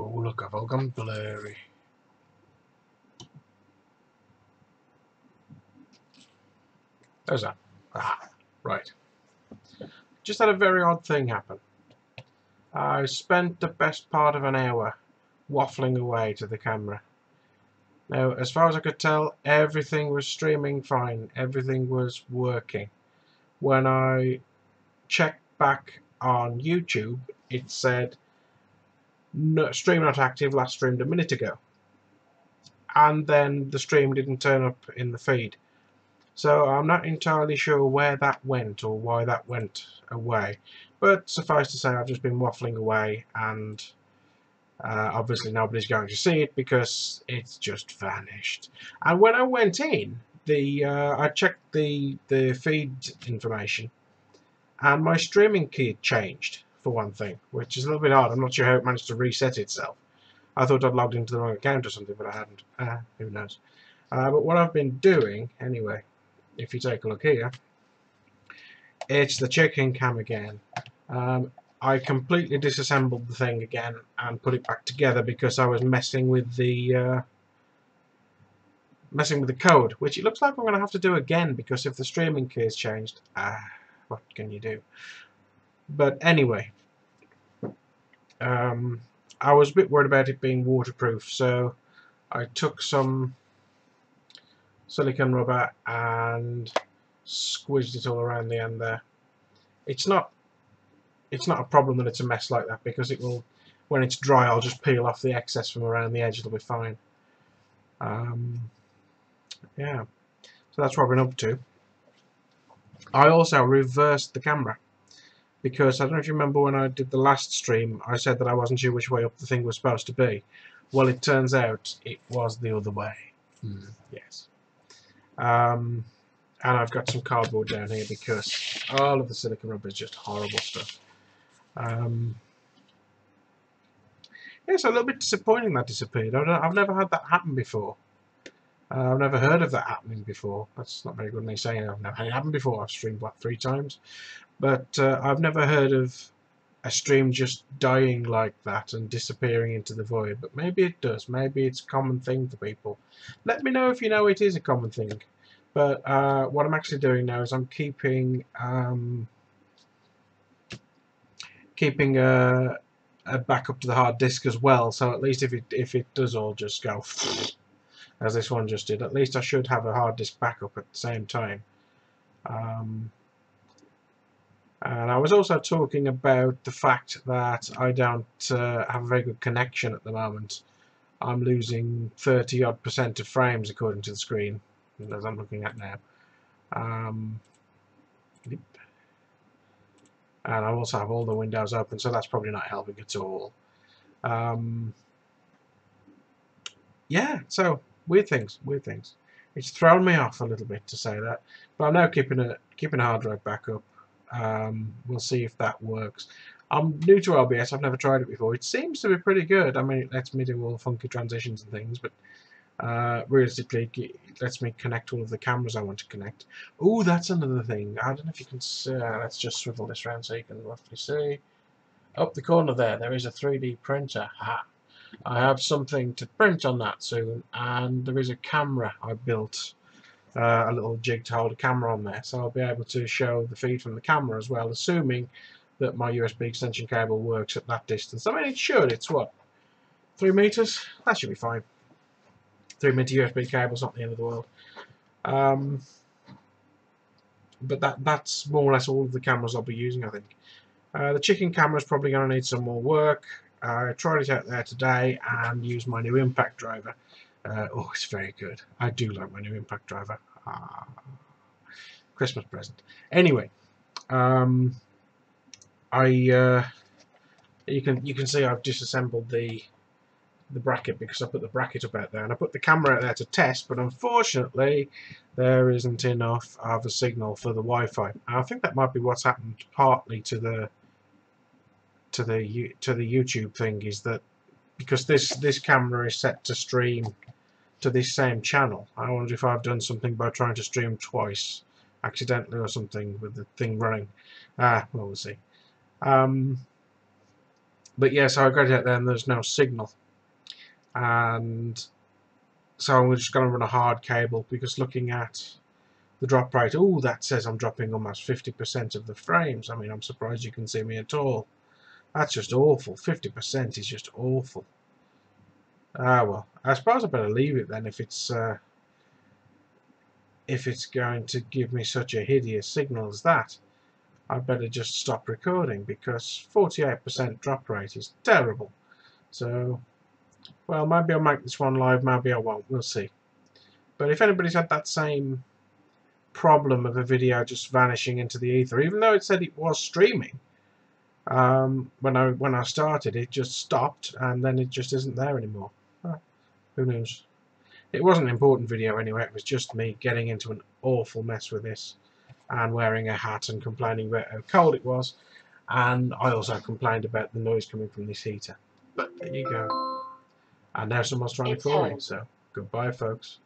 Oh look, I've all gone blurry. There's that. Ah, right. Just had a very odd thing happen. I spent the best part of an hour waffling away to the camera. Now, as far as I could tell, everything was streaming fine. Everything was working. When I checked back on YouTube, it said, no, stream not active, last streamed a minute ago. And then the stream didn't turn up in the feed. So I'm not entirely sure where that went or why that went away. But suffice to say, I've just been waffling away, and obviously nobody's going to see it because it's just vanished. And when I went in, I checked the feed information, and my streaming key had changed, for one thing, which is a little bit odd. I'm not sure how it managed to reset itself. I thought I'd logged into the wrong account or something, but I hadn't. Who knows? But what I've been doing, anyway, if you take a look here, it's the chicken cam again. I completely disassembled the thing again and put it back together because I was messing with the code, which it looks like I'm going to have to do again because if the streaming key has changed, what can you do? But anyway, I was a bit worried about it being waterproof, so I took some silicone rubber and squeezed it all around the end there. It's not a problem that it's a mess like that because it will, when it's dry, I'll just peel off the excess from around the edge. It'll be fine. Yeah, so that's what I've been up to. I also reversed the camera because I don't know if you remember when I did the last stream, I said that I wasn't sure which way up the thing was supposed to be. Well, it turns out it was the other way. Yes. And I've got some cardboard down here because all of the silicone rubber is just horrible stuff. Yeah, so a little bit disappointing that disappeared. I've never had that happen before. I've never heard of that happening before. That's not very good me saying I've never had it happen before. I've streamed, what, 3 times? But I've never heard of a stream just dying like that and disappearing into the void. But maybe it does. Maybe it's a common thing for people. Let me know if you know it is a common thing. But what I'm actually doing now is I'm keeping a backup to the hard disk as well. So at least if it does all just go as this one just did, at least I should have a hard disk backup at the same time. And I was also talking about the fact that I don't have a very good connection at the moment. I'm losing 30-odd% of frames according to the screen, as I'm looking at now. And I also have all the windows open, so that's probably not helping at all. Yeah, so weird things. It's thrown me off a little bit to say that, but I'm now keeping a hard drive backup. We'll see if that works. I'm new to OBS. I've never tried it before. It seems to be pretty good. I mean, it lets me do all the funky transitions and things, but realistically, it lets me connect all of the cameras I want to connect. Oh, that's another thing. I don't know if you can see. Let's just swivel this around so you can roughly see. Up the corner there is a 3D printer. Ha! I have something to print on that soon, and there is a camera I built, a little jig to hold a camera on there, so I'll be able to show the feed from the camera as well, assuming that my USB extension cable works at that distance. I mean, it should. It's what, 3 meters? That should be fine. 3-meter USB cable's not the end of the world. But that's more or less all of the cameras I'll be using, I think. The chicken camera's probably going to need some more work. I tried it out there today and used my new impact driver. Oh, it's very good. I do like my new impact driver. Christmas present. Anyway, you can see I've disassembled the bracket because I put the bracket up out there, and I put the camera out there to test, but unfortunately there isn't enough of a signal for the Wi-Fi. And I think that might be what's happened partly to the YouTube thing, is that because this camera is set to stream to this same channel, I wonder if I've done something by trying to stream twice accidentally or something with the thing running. Well, we'll see. But yeah, so I got it there and there's no signal. And so I'm just going to run a hard cable, because looking at the drop rate, oh, that says I'm dropping almost 50% of the frames. I mean, I'm surprised you can see me at all. That's just awful. 50% is just awful. Ah, well, I suppose I better leave it then if it's going to give me such a hideous signal as that. I better just stop recording, because 48% drop rate is terrible. So, well, maybe I'll make this one live, maybe I won't. We'll see. But if anybody's had that same problem of a video just vanishing into the ether, even though it said it was streaming, when I started, it just stopped and then it just isn't there anymore. Who knows? It wasn't an important video anyway. It was just me getting into an awful mess with this and wearing a hat and complaining about how cold it was, and I also complained about the noise coming from this heater. But there you go. And now someone's trying to call me, so goodbye, folks.